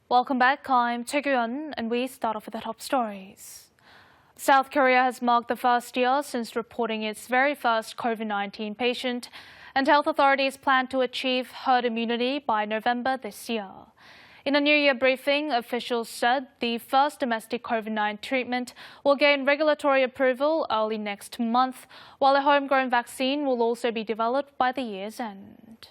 Welcome back. I'm Tae-Gyun, and we start off with the top stories. South Korea has marked the first year since reporting its very first COVID-19 patient, and health authorities plan to achieve herd immunity by November this year. In a New Year briefing, officials said the first domestic COVID-19 treatment will gain regulatory approval early next month, while a homegrown vaccine will also be developed by the year's end.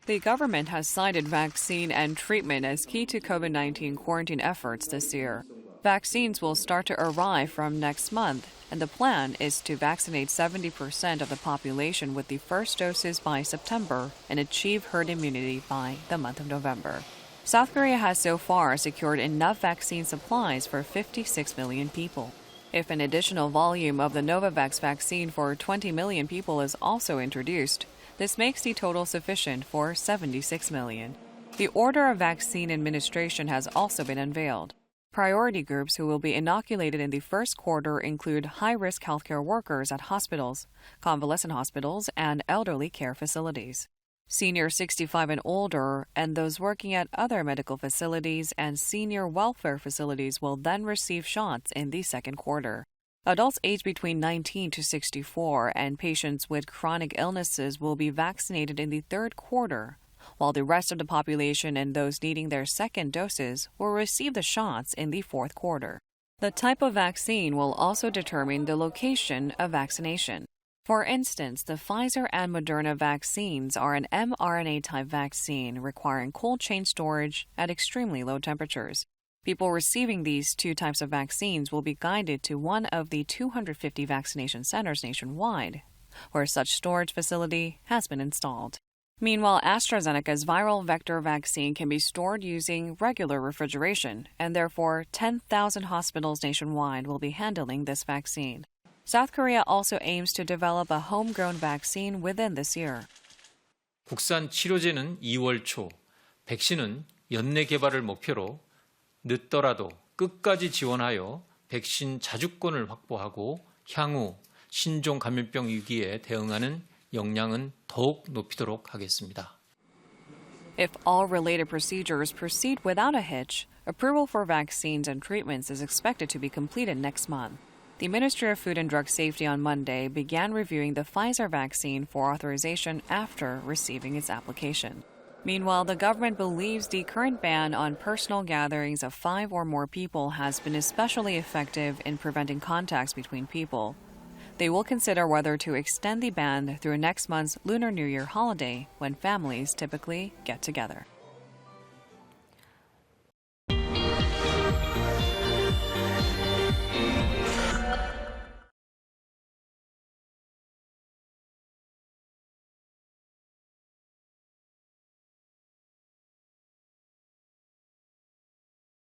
The government has cited vaccine and treatment as key to COVID-19 quarantine efforts this year. Vaccines will start to arrive from next month, and the plan is to vaccinate 70% of the population with the first doses by September and achieve herd immunity by the month of November. South Korea has so far secured enough vaccine supplies for 56 million people. If an additional volume of the Novavax vaccine for 20 million people is also introduced, this makes the total sufficient for 76 million. The order of vaccine administration has also been unveiled. Priority groups who will be inoculated in the first quarter include high-risk healthcare workers at hospitals, convalescent hospitals, and elderly care facilities. Senior 65 and older and those working at other medical facilities and senior welfare facilities will then receive shots in the second quarter. Adults aged between 19 to 64 and patients with chronic illnesses will be vaccinated in the third quarter, while the rest of the population and those needing their second doses will receive the shots in the fourth quarter. The type of vaccine will also determine the location of vaccination. For instance, the Pfizer and Moderna vaccines are an mRNA-type vaccine requiring cold chain storage at extremely low temperatures. People receiving these two types of vaccines will be guided to one of the 250 vaccination centers nationwide, where such storage facility has been installed. Meanwhile, AstraZeneca's viral vector vaccine can be stored using regular refrigeration, and therefore 10,000 hospitals nationwide will be handling this vaccine. South Korea also aims to develop a homegrown vaccine within this year. 국산 치료제는 2월 초, 백신은 연내 개발을 목표로 늦더라도 끝까지 지원하여 백신 자주권을 확보하고 향후 신종 감염병 위기에 대응하는 역량은 더욱 높이도록 하겠습니다. If all related procedures proceed without a hitch, approval for vaccines and treatments is expected to be completed next month. The Ministry of Food and Drug Safety on Monday began reviewing the Pfizer vaccine for authorization after receiving its application. Meanwhile, the government believes the current ban on personal gatherings of 5 or more people has been especially effective in preventing contacts between people. They will consider whether to extend the ban through next month's Lunar New Year holiday, when families typically get together.